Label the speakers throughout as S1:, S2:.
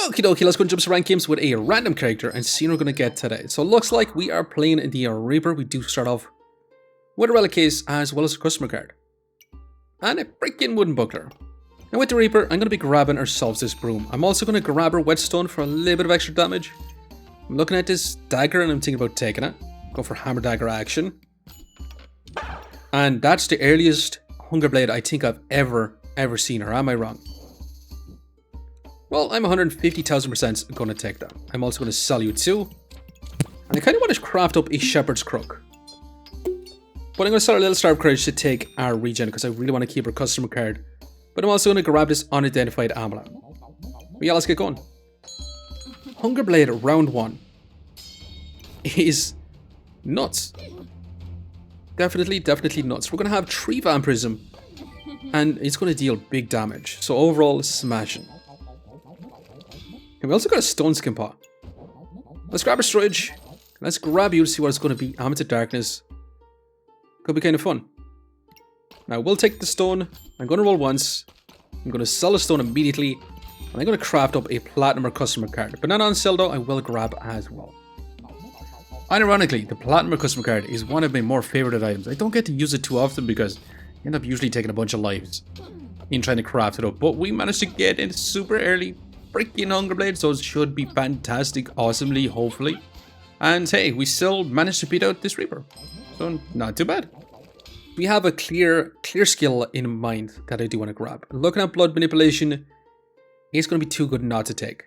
S1: Okie dokie, let's go and jump some rank games with a random character and see what we're going to get today. So it looks like we are playing the Reaper. We do start off with a relic case as well as a customer card. And a freaking wooden buckler. And with the Reaper, I'm going to be grabbing ourselves this broom. I'm also going to grab our whetstone for a little bit of extra damage. I'm looking at this dagger and I'm thinking about taking it. Go for hammer dagger action. And that's the earliest Hunger Blade I think I've ever seen, or am I wrong? Well, I'm 150,000% going to take that. I'm also going to sell you too. And I kind of want to craft up a Shepherd's Crook. But I'm going to sell a little Star of Courage to take our regen because I really want to keep our customer card. But I'm also going to grab this unidentified amulet. But yeah, let's get going. Hunger Blade round 1 is nuts. Definitely nuts. We're going to have 3 vampirism and it's going to deal big damage. So overall, smashing. And we also got a stone skin pot. Let's grab our storage. Let's grab you to see what it's going to be. Amulet of Darkness. Could be kind of fun. Now we'll take the stone. I'm going to roll once. I'm going to sell the stone immediately. And I'm going to craft up a platinum or customer card. But not on sale though, I will grab as well. Ironically, the platinum or customer card is one of my more favorited items. I don't get to use it too often because you end up usually taking a bunch of lives in trying to craft it up. But we managed to get it super early. Freaking Hunger Blade, so it should be fantastic, awesomely, hopefully. And hey, we still managed to beat out this Reaper. So not too bad. We have a clear skill in mind that I do want to grab. Looking at blood manipulation, it's going to be too good not to take.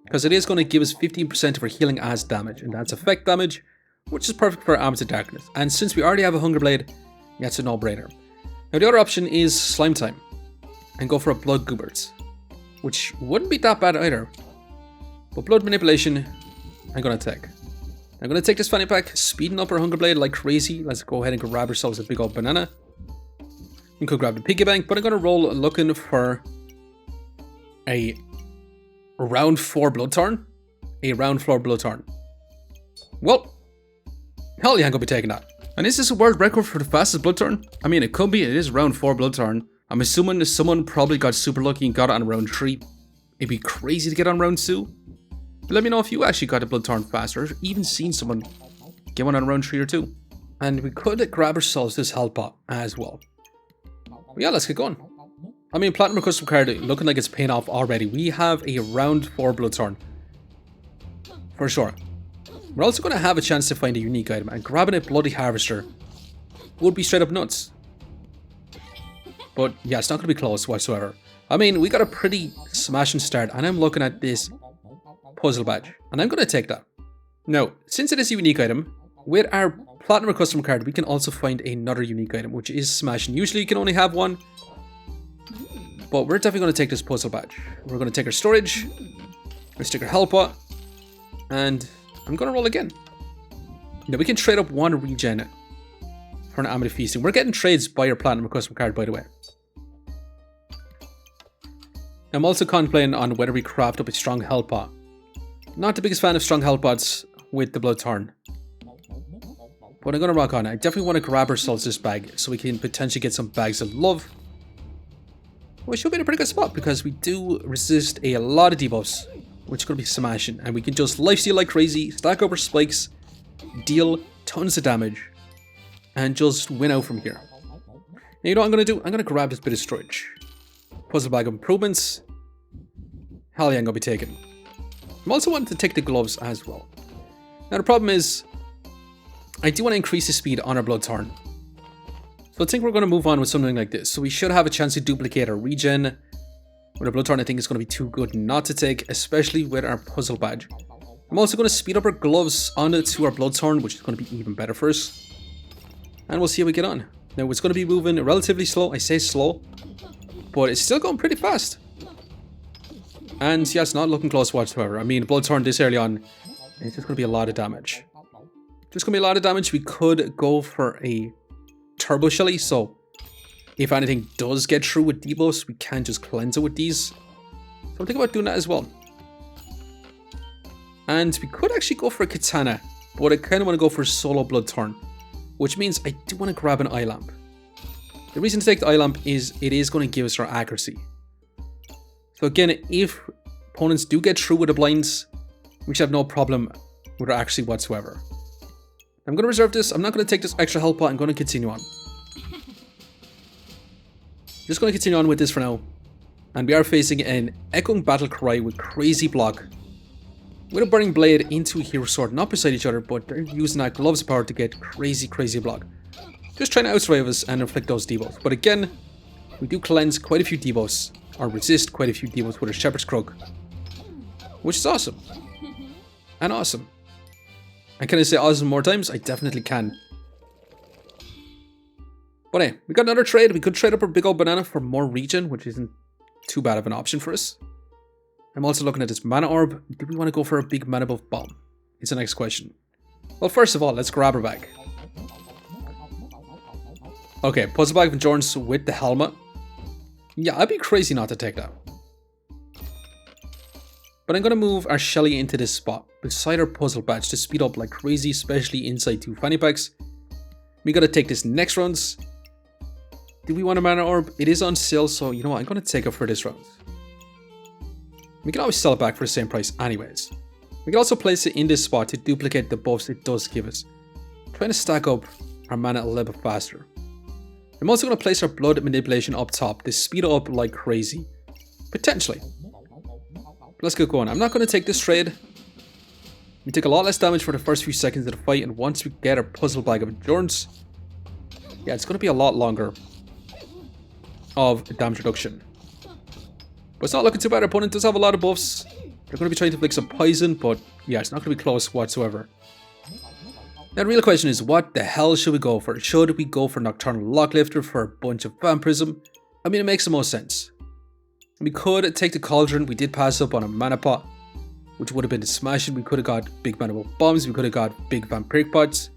S1: Because it is going to give us 15% of our healing as damage, and that's effect damage, which is perfect for Amulet of Darkness. And since we already have a Hunger Blade, yeah, it's a no-brainer. Now the other option is Slime Time, and go for a Blood Goobers, which wouldn't be that bad either. But blood manipulation, I'm going to take. I'm going to take this fanny pack, speeding up our Hunger Blade like crazy. Let's go ahead and grab ourselves a big old banana. We could grab the piggy bank, but I'm going to roll looking for a round 4 Bloodthorne. A round 4 Bloodthorne. Well, hell yeah, I'm going to be taking that. And is this a world record for the fastest Bloodthorne? I mean, it could be. It is round 4 Bloodthorne. I'm assuming someone probably got super lucky and got it on round 3. It'd be crazy to get on round 2. But let me know if you actually got a Bloodthorne faster, or even seen someone get one on round 3 or 2. And we could grab ourselves this health pot as well. But yeah, let's get going. I mean, Platinum Custom card looking like it's paying off already. We have a round 4 Bloodthorne. For sure. We're also going to have a chance to find a unique item, and grabbing a Bloody Harvester would be straight up nuts. But yeah, it's not going to be close whatsoever. I mean, we got a pretty smashing start, and I'm looking at this puzzle badge, and I'm going to take that. Now, since it is a unique item, with our Platinum Custom card, we can also find another unique item, which is smashing. Usually you can only have one, but we're definitely going to take this puzzle badge. We're going to take our storage, let's take our health pot, and I'm going to roll again. Now, we can trade up 1 regen for an Amulet of Feasting. We're getting trades by our Platinum Custom card, by the way. I'm also contemplating on whether we craft up a strong health pot. Not the biggest fan of strong health pots with the Bloodthorne, but I'm going to rock on it. I definitely want to grab ourselves this bag so we can potentially get some bags of love. Which should be in a pretty good spot because we do resist a lot of debuffs, which is going to be smashing. And we can just lifesteal like crazy, stack up our spikes, deal tons of damage, and just win out from here. Now, you know what I'm going to do? I'm going to grab this bit of storage. Puzzle bag of improvements. Hell yeah, I'm going to be taking. I'm also wanting to take the gloves as well. Now the problem is, I do want to increase the speed on our Bloodthorne. So I think we're going to move on with something like this. So we should have a chance to duplicate our regen. With our Bloodthorne, I think it's going to be too good not to take, especially with our puzzle badge. I'm also going to speed up our gloves onto our Bloodthorne, which is going to be even better for us. And we'll see how we get on. Now it's going to be moving relatively slow. I say slow, but it's still going pretty fast. And yeah, it's not looking close whatsoever. I mean, Bloodthorne this early on, it's just going to be a lot of damage. Just going to be a lot of damage. We could go for a Turbo Shelly, so if anything does get through with debuffs, we can just cleanse it with these. So I'm thinking about doing that as well. And we could actually go for a Katana, but I kind of want to go for a solo Bloodthorne, which means I do want to grab an eye lamp. The reason to take the eye lamp is it is going to give us our accuracy. So again, if opponents do get through with the blinds, we should have no problem with our accuracy whatsoever. I'm going to reserve this. I'm not going to take this extra health pot. I'm going to continue on. Just going to continue on with this for now. And we are facing an Echoing Battle Cry with crazy block. With a Burning Blade into a Hero Sword, not beside each other, but they're using that Gloves of Power to get crazy block. Just trying to outsurvive us and inflict those debuffs. But again, we do cleanse quite a few debuffs, or resist quite a few debuffs with a Shepherd's Crook. Which is awesome. And awesome. And can I say awesome more times? I definitely can. But hey, we got another trade. We could trade up our big old banana for more regen, which isn't too bad of an option for us. I'm also looking at this mana orb. Do we want to go for a big mana buff bomb? It's the next question. Well, first of all, let's grab her back. Okay, puzzle bag of endurance with the helmet. Yeah, I'd be crazy not to take that. But I'm going to move our Shelly into this spot beside our puzzle badge to speed up like crazy, especially inside 2 fanny packs. We got to take this next rounds. Do we want a mana orb? It is on sale, so you know what? I'm going to take it for this round. We can always sell it back for the same price anyways. We can also place it in this spot to duplicate the buffs it does give us. Trying to stack up our mana a little bit faster. I'm also going to place our blood manipulation up top to speed it up like crazy. Potentially. Let's get going. I'm not going to take this trade. We take a lot less damage for the first few seconds of the fight, and once we get our puzzle bag of endurance, yeah, it's going to be a lot longer of damage reduction. But it's not looking too bad. Our opponent does have a lot of buffs. They're going to be trying to inflict some poison, but yeah, it's not going to be close whatsoever. Now the real question is, what the hell should we go for? Should we go for Nocturnal Locklifter for a bunch of Vampirism? I mean, it makes the most sense. We could take the Cauldron. We did pass up on a mana pot, which would have been the smashing. We could have got big mana bombs. We could have got big vampiric pots.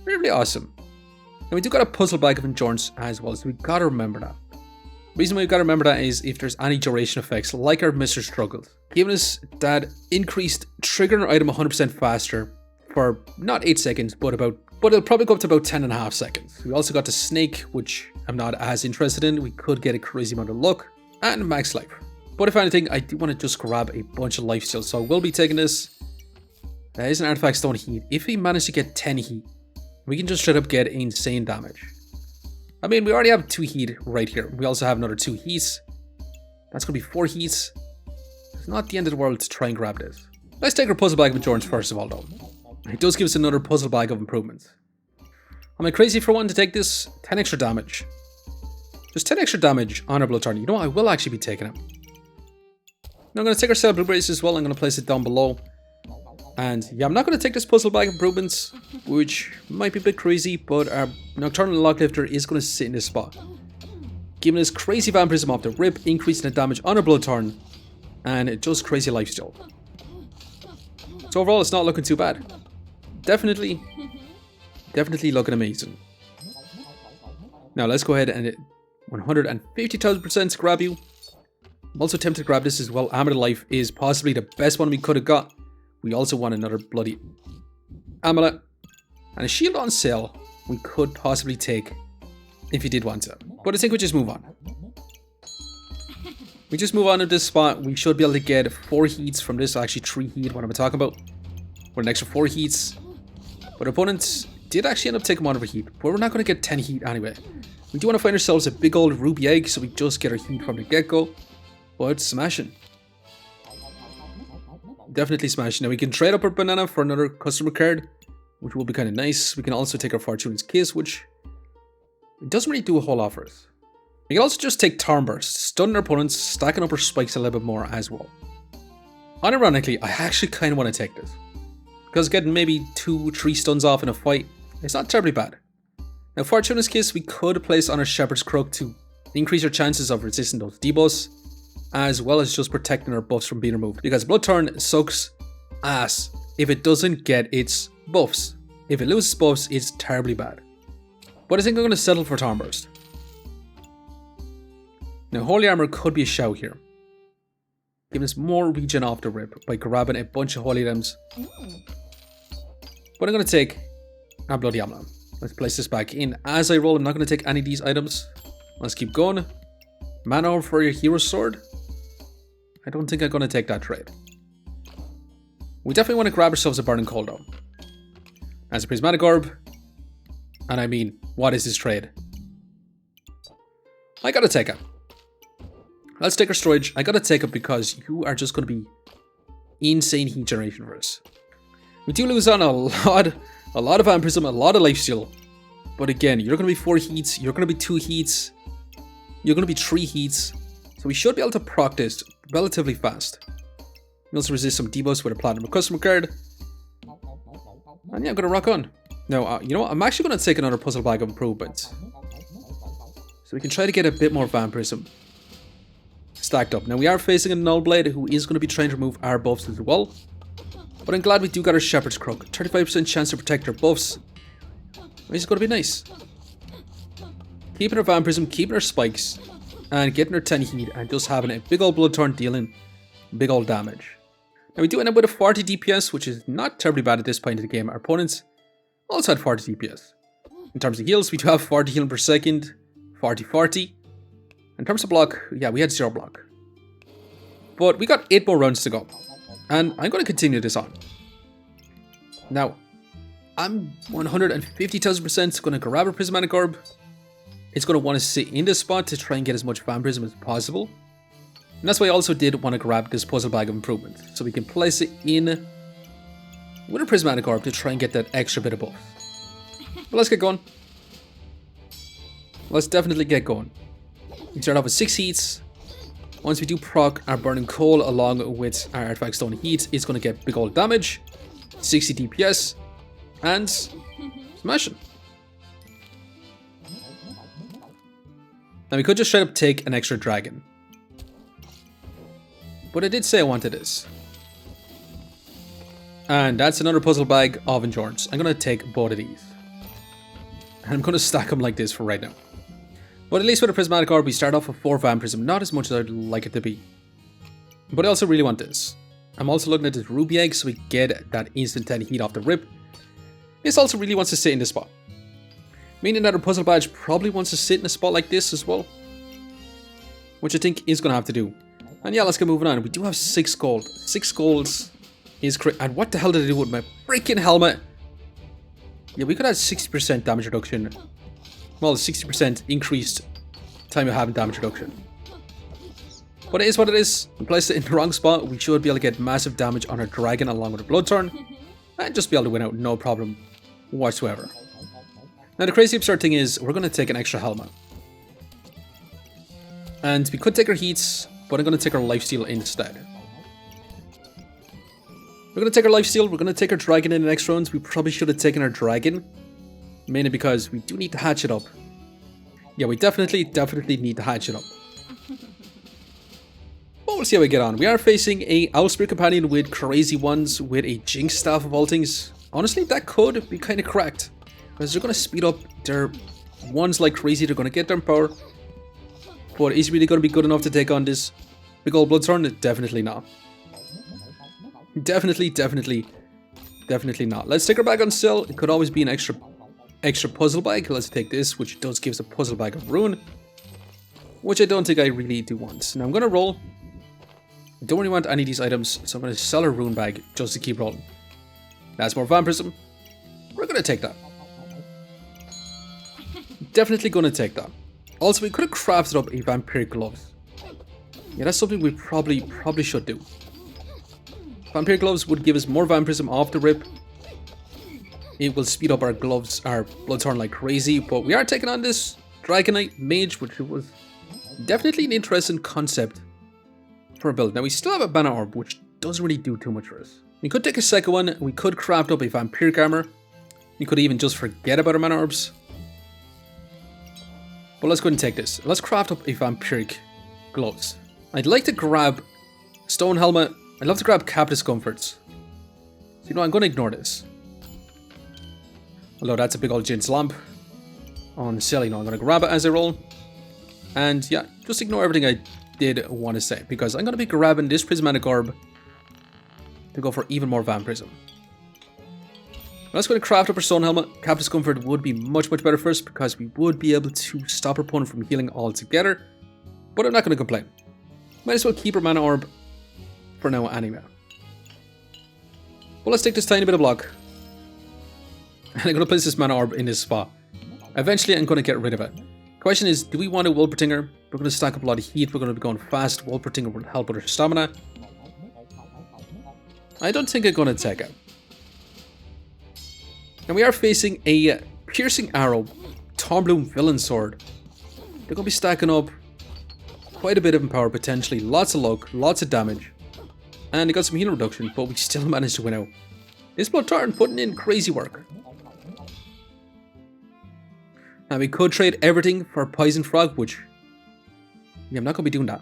S1: Really awesome. And we do got a puzzle bag of endurance as well, so we gotta remember that. The reason why we gotta remember that is if there's any duration effects, like our Mr. Struggles, giving us that increased triggering our item 100% faster for not 8 seconds, but it'll probably go up to about 10.5 seconds. We also got the Snake, which I'm not as interested in. We could get a crazy amount of luck. And max life. But if anything, I do want to just grab a bunch of life steal, so I will be taking this. That is an artifact stone heat. If we manage to get 10 heat, we can just straight up get insane damage. I mean, we already have 2 heat right here. We also have another 2 heats. That's going to be 4 heats. It's not the end of the world to try and grab this. Let's take our puzzle bag of endurance first of all though. It does give us another puzzle bag of improvements. Am I crazy for wanting to take this? 10 extra damage. Just 10 extra damage on our Bloodthorne. You know what? I will actually be taking it. Now I'm going to take our Cell Blueberries as well. I'm going to place it down below. And yeah, I'm not going to take this puzzle bag of improvements, which might be a bit crazy, but our Nocturnal Locklifter is going to sit in this spot, giving us crazy vampirism off the rip, increasing the damage on our Bloodthorne, and it does crazy lifesteal. So overall, it's not looking too bad. Definitely looking amazing. Now let's go ahead and 150,000% to grab you. I'm also tempted to grab this as well. Amulet of Life is possibly the best one we could have got. We also want another bloody amulet. And a shield on sale we could possibly take if you did want to. But I think we just move on. We just move on to this spot. We should be able to get 4 heats from this. Actually 3 heat, what am I talking about? With an extra 4 heats. But opponents did actually end up taking one of our heat. But we're not going to get 10 heat anyway. We do want to find ourselves a big old ruby egg, so we just get our heat from the get-go. But smashing. Definitely smashing. Now we can trade up our banana for another customer card, which will be kind of nice. We can also take our Fortune's Kiss, which it doesn't really do a whole lot for us. We can also just take Thornburst, stun our opponents, stacking up our spikes a little bit more as well. Unironically, I actually kind of want to take this, because getting maybe 2-3 stuns off in a fight, it's not terribly bad. Now Fortune's Kiss we could place on our Shepherd's Crook to increase our chances of resisting those debuffs, as well as just protecting our buffs from being removed. Because Bloodthorne sucks ass if it doesn't get its buffs. If it loses buffs, it's terribly bad. But I think I'm going to settle for Thornburst. Now Holy Armor could be a shout here, giving us more regen off the rip by grabbing a bunch of holy items. But I'm going to take our Bloody Amulet. Let's place this back in. As I roll, I'm not going to take any of these items. Let's keep going. Mana for your Hero Sword. I don't think I'm going to take that trade. We definitely want to grab ourselves a Burning Coal though. As a Prismatic Orb. And I mean, what is this trade? I gotta take it. Let's take our storage. I gotta take it because you are just gonna be insane heat generation for us. We do lose on a lot of Vampirism, a lot of lifesteal. But again, you're gonna be 4 heats, you're gonna be 2 heats, you're gonna be 3 heats. So we should be able to proc this relatively fast. We also resist some debuffs with a Platinum Customer card. And yeah, I'm gonna rock on. Now, you know what? I'm actually gonna take another Puzzle Bag of Improvements. So we can try to get a bit more Vampirism stacked up. Now we are facing a Null Blade who is going to be trying to remove our buffs as well. But I'm glad we do got our Shepherd's Crook. 35% chance to protect our buffs. Which is going to be nice. Keeping our Vampirism, keeping our spikes, and getting our 10 heat, and just having a big old Bloodthorne dealing big old damage. Now we do end up with a 40 DPS, which is not terribly bad at this point in the game. Our opponents also had 40 DPS. In terms of heals, we do have 40 healing per second, 40. In terms of block, yeah, we had 0 block. But we got 8 more rounds to go. And I'm going to continue this on. Now, I'm 150,000% going to grab a Prismatic Orb. It's going to want to sit in this spot to try and get as much Vampirism as possible. And that's why I also did want to grab this Puzzle Bag of Improvement. So we can place it in with a Prismatic Orb to try and get that extra bit of buff. But let's get going. Let's definitely get going. We start off with 6 heats. Once we do proc our Burning Coal along with our Artifact Stone heat, it's going to get big old damage, 60 DPS, and smashing. Now we could just straight up take an extra dragon. But I did say I wanted this. And that's another Puzzle Bag of Endurance. I'm going to take both of these. And I'm going to stack them like this for right now. But at least with a Prismatic Orb, we start off with 4 Vampirism. Not as much as I'd like it to be. But I also really want this. I'm also looking at this Ruby Egg so we get that instant 10 heat off the rip. This also really wants to sit in this spot. Meaning that our Puzzle Badge probably wants to sit in a spot like this as well. Which I think is going to have to do. And yeah, let's get moving on. We do have 6 gold. 6 golds is correct. And what the hell did I do with my freaking helmet? Yeah, we could have 60% damage reduction. Well, 60% increased time of having damage reduction. But it is what it is. We placed it in the wrong spot. We should be able to get massive damage on our dragon along with a Bloodthorne. And just be able to win out, no problem whatsoever. Now the crazy absurd thing is, we're going to take an extra helmet. And we could take our heats, but I'm going to take our lifesteal instead. We're going to take our lifesteal, we're going to take our dragon in the next round. We probably should have taken our dragon. Mainly because we do need to hatch it up. Yeah, we definitely need to hatch it up. But we'll see how we get on. We are facing a Owlspear Companion with crazy ones, with a Jinx Staff of all things. Honestly, that could be kind of cracked. Because they're going to speed up their ones like crazy, they're going to get their power. But is it really going to be good enough to take on this big old Bloodthorne? Definitely not. Definitely not. Let's take her back on sale. It could always be an extra Puzzle Bag. Let's take this, which does give us a Puzzle Bag of Ruin. Which I don't think I really do want. Now I'm going to roll. I don't really want any of these items, so I'm going to sell a Rune Bag just to keep rolling. That's more Vampirism. We're going to take that. Definitely going to take that. Also, we could have crafted up a Vampiric Gloves. Yeah, that's something we probably should do. Vampiric Gloves would give us more Vampirism off the rip. It will speed up our gloves, our Bloodthorne like crazy, but we are taking on this Dragonite Mage, which was definitely an interesting concept for a build. Now we still have a Mana Orb, which doesn't really do too much for us. We could take a second one, we could craft up a Vampiric Armor, we could even just forget about our Mana Orbs. But let's go ahead and take this. Let's craft up a Vampiric Gloves. I'd like to grab Stone Helmet, I'd love to grab Capitis Comforts. So you know, I'm going to ignore this. Although that's a big old Jin's Lamp on sale, you know, I'm going to grab it as I roll. And yeah, just ignore everything I did want to say, because I'm going to be grabbing this Prismatic Orb to go for even more Vampirism. Let's go and craft up our Stone Helmet. Capitis Comfort would be much better for us, because we would be able to stop our opponent from healing altogether. But I'm not going to complain. Might as well keep our Mana Orb for now anyway. Well, let's take this tiny bit of block. And I'm going to place this mana orb in this spot. Eventually, I'm going to get rid of it. Question is, do we want a Wolpertinger? We're going to stack up a lot of heat. We're going to be going fast. Wolpertinger will help with our stamina. I don't think I'm going to take it. And we are facing a Piercing Arrow Thornbloom Villain Sword. They're going to be stacking up quite a bit of power potentially. Lots of luck, lots of damage. And they got some healing reduction, but we still managed to win out. This Bloodthorne putting in crazy work. And we could trade everything for Poison Frog, which... yeah, I'm not going to be doing that.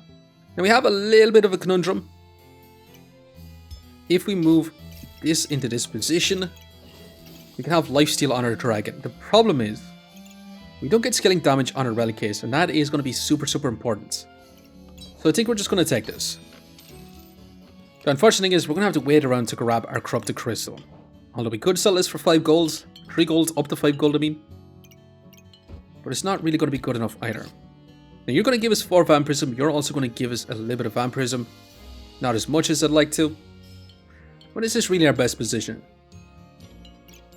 S1: Now we have a little bit of a conundrum. If we move this into this position, we can have Lifesteal on our dragon. The problem is, we don't get scaling damage on our relic case, and that is going to be super, super important. So I think we're just going to take this. The unfortunate thing is, we're going to have to wait around to grab our Corrupted Crystal. Although we could sell this for 5 golds, 3 golds, up to 5 gold I mean. But it's not really going to be good enough either. Now you're going to give us 4 Vampirism, you're also going to give us a little bit of Vampirism. Not as much as I'd like to. But is this really our best position?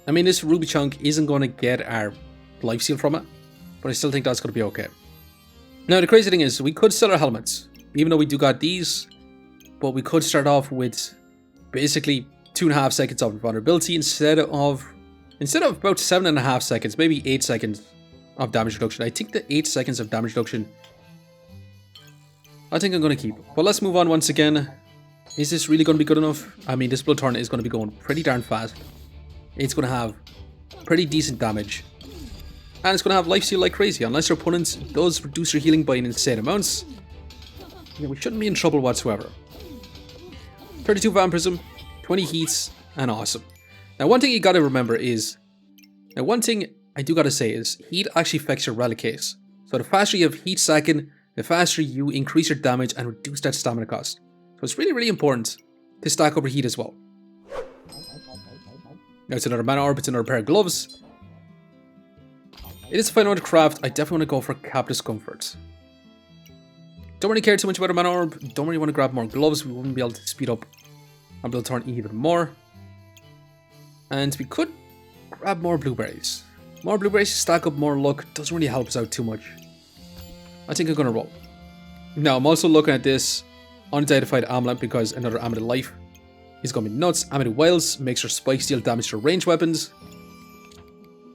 S1: I mean, this Ruby Chunk isn't going to get our Lifesteal from it, but I still think that's going to be okay. Now the crazy thing is, we could sell our helmets, even though we do got these, but we could start off with basically 2.5 seconds of vulnerability instead of about 7.5 seconds, maybe 8 seconds of damage reduction. I think the 8 seconds of damage reduction, I think I'm going to keep. But let's move on once again. Is this really going to be good enough? I mean, this Bloodthorne is going to be going pretty darn fast. It's going to have pretty decent damage. And it's going to have Lifesteal like crazy. Unless your opponent does reduce your healing by an insane amounts, yeah, we shouldn't be in trouble whatsoever. 32 Vampirism, 20 heats, and awesome. Now one thing you got to remember is, now one thing I do got to say is, heat actually affects your relic case. So the faster you have heat stacking, the faster you increase your damage and reduce that stamina cost. So it's really, really important to stack over heat as well. Now it's another mana orb, it's another pair of gloves. It is a fine one to craft. I definitely want to go for Captain's Comfort. Don't really care too much about our mana orb. Don't really want to grab more gloves. We wouldn't be able to speed up our Bloodthorne even more. And we could grab more blueberries. More blueberries, stack up more luck. Doesn't really help us out too much. I think I'm going to roll. Now I'm also looking at this unidentified amulet because another amulet of life is going to be nuts. Amulet of Wilds makes our spikes deal damage to ranged weapons.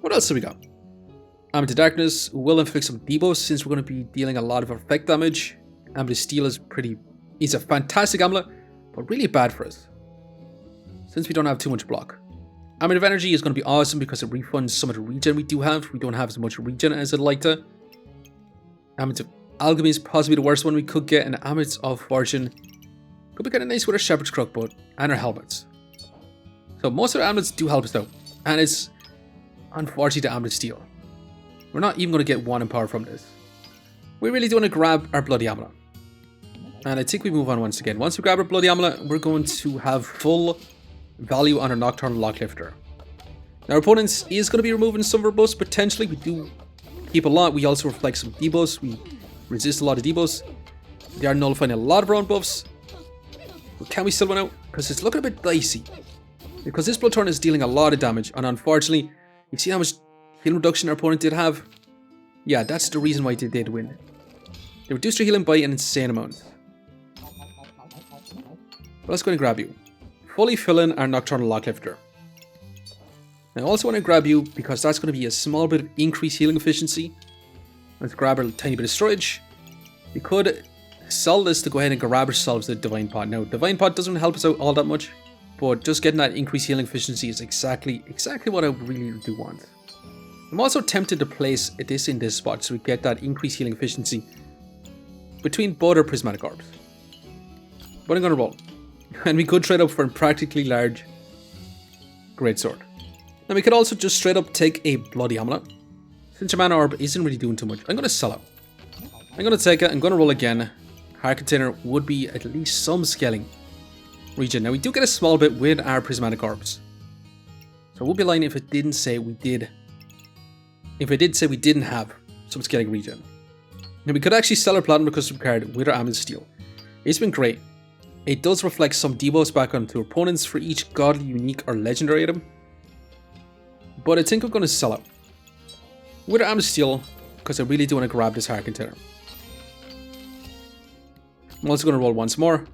S1: What else have we got? Amulet of Darkness will inflict some debuffs since we're going to be dealing a lot of effect damage. Amulet of Steel is a fantastic amulet, but really bad for us since we don't have too much block. Amulet of Energy is going to be awesome because it refunds some of the regen we do have. We don't have as much regen as I'd like to. Amulet of Alchemy is possibly the worst one we could get, and Amulet of Fortune could be kind of nice with our Shepherd's Crook and our helmets. So most of our amulets do help us out, and it's unfortunately the Amulet of Steel. We're not even going to get 1 in power from this. We really do want to grab our Bloody Amulet. And I think we move on once again. Once we grab our Bloody Amulet, we're going to have full value on our Nocturnal Locklifter. Now our opponent is going to be removing some of our buffs potentially. We do keep a lot. We also reflect some debuffs. We resist a lot of debuffs. They are nullifying a lot of our own buffs. But can we still win out? Because it's looking a bit dicey. Because this Bloodthorne is dealing a lot of damage. And unfortunately, you see how much healing reduction our opponent did have? Yeah, that's the reason why they did win. They reduced their healing by an insane amount. But let's go and grab you. Fully fill in our Nocturnal Locklifter. I also want to grab you because that's going to be a small bit of increased healing efficiency. Let's grab our tiny bit of storage. We could sell this to go ahead and grab ourselves the Divine Pot. Now, Divine Pot doesn't help us out all that much, but just getting that increased healing efficiency is exactly what I really do want. I'm also tempted to place this in this spot so we get that increased healing efficiency between both our Prismatic Orbs. But I'm going to roll. And we could trade up for a practically large Greatsword. Now we could also just straight up take a Bloody Amulet. Since your Mana Orb isn't really doing too much, I'm going to sell it. I'm going to take it, I'm going to roll again. Heart Container would be at least some scaling regen. Now we do get a small bit with our Prismatic Orbs. So I would be lying if it didn't say we did. If it did say we didn't have some scaling regen. Now we could actually sell our Platinum Custom card with our Amulet of Steel. It's been great. it does reflect some debuffs back onto opponents for each godly, unique, or legendary item. But I think I'm going to sell it. With Armor Steel, because I really do want to grab this Heart Container. I'm also going to roll once more.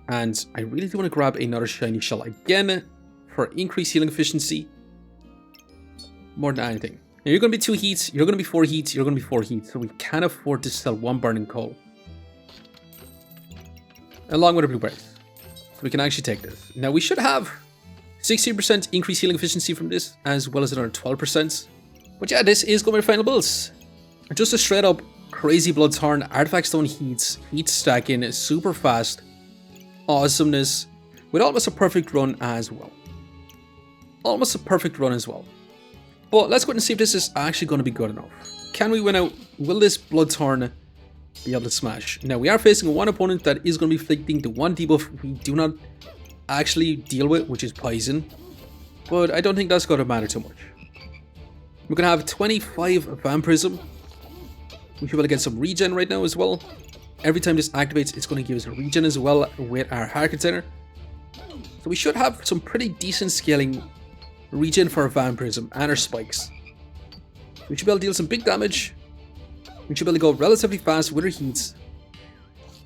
S1: And I really do want to grab another Shiny Shell again for increased healing efficiency. More than anything. Now you're going to be 2 heats, you're going to be 4 heats, you're going to be 4 heats. So we can't afford to sell 1 Burning Coal. Along with a Blue Berries. So we can actually take this. Now we should have 60% increased healing efficiency from this, as well as another 12%. But yeah, this is going to be final builds. Just a straight up crazy Bloodthorne, Artifact Stone heats, heat stacking, super fast, awesomeness, with almost a perfect run as well. Almost a perfect run as well. But let's go ahead and see if this is actually going to be good enough. Can we win out? Will this Bloodthorne be able to smash? Now we are facing one opponent that is going to be inflicting the one debuff we do not actually deal with, which is Poison. But I don't think that's going to matter too much. We're going to have 25 Vampirism. We should be able to get some regen right now as well. Every time this activates, it's going to give us a regen as well with our Heart Container. So we should have some pretty decent scaling regen for our Vampirism and our spikes. We should be able to deal some big damage. We should be able to go relatively fast with our heats.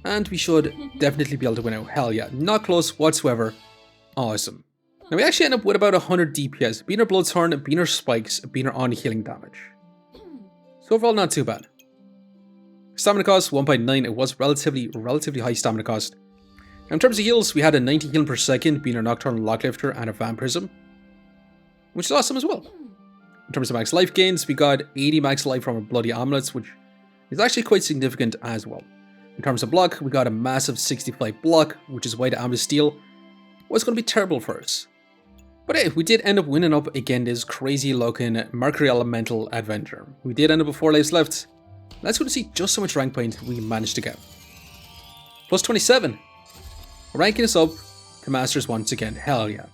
S1: And we should definitely be able to win out. Hell yeah, not close whatsoever. Awesome. Now we actually end up with about 100 DPS, being our Bloodthorne, being our spikes, being our on-healing damage. So overall, not too bad. Stamina cost 1.9, it was relatively high stamina cost. Now in terms of heals, we had a 90 healing per second, being our Nocturnal Locklifter and a Vampirism, which is awesome as well. In terms of max life gains, we got 80 max life from our Bloody Amulets, which is actually quite significant as well. In terms of block, we got a massive 65 block, which is why the Armor Steel was going to be terrible for us. But hey, we did end up winning up again this crazy looking Mercury Elemental adventure. We did end up with 4 lives left. Let's go to see just how much rank point we managed to get. Plus 27. Ranking us up to Masters once again. Hell yeah.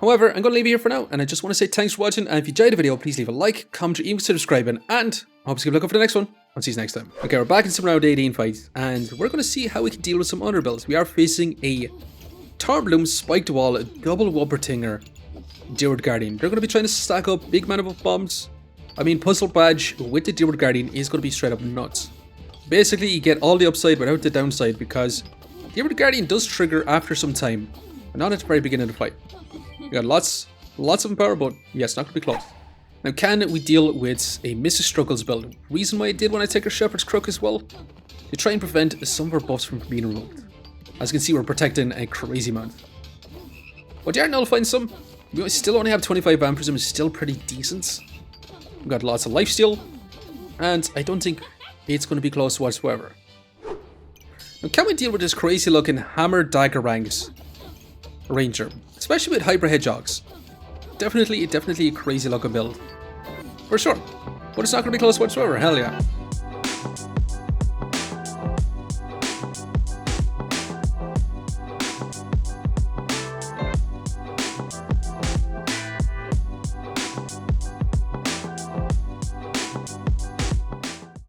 S1: However, I'm going to leave it here for now, and I just want to say thanks for watching, and if you enjoyed the video, please leave a like, comment, or even subscribing, and I hope you keep looking for the next one. I'll see you next time. Okay, we're back in some round 18 fights, and we're going to see how we can deal with some other builds. We are facing a Torbloom Spiked Wall, double Wubbertinger, Deerwood Guardian. They're going to be trying to stack up big mana of bombs. I mean, Puzzle Badge with the Deerwood Guardian is going to be straight up nuts. Basically, you get all the upside without the downside, because Deerwood Guardian does trigger after some time, but not at the very beginning of the fight. You got lots of power, but yeah, it's not going to be close. Now, can we deal with a Mrs. Struggles build? Reason why I did want to take our Shepherd's Crook as well, to try and prevent some of our buffs from being removed. As you can see, we're protecting a crazy amount. But they are nullifying some. We still only have 25 Vampirism, is still pretty decent. We've got lots of lifesteal, and I don't think it's going to be close whatsoever. Now, can we deal with this crazy looking Hammer Dagger Ranks Ranger, especially with Hyper Hedgehogs? Definitely a crazy looking build, for sure. But it's not going to be close whatsoever, hell yeah.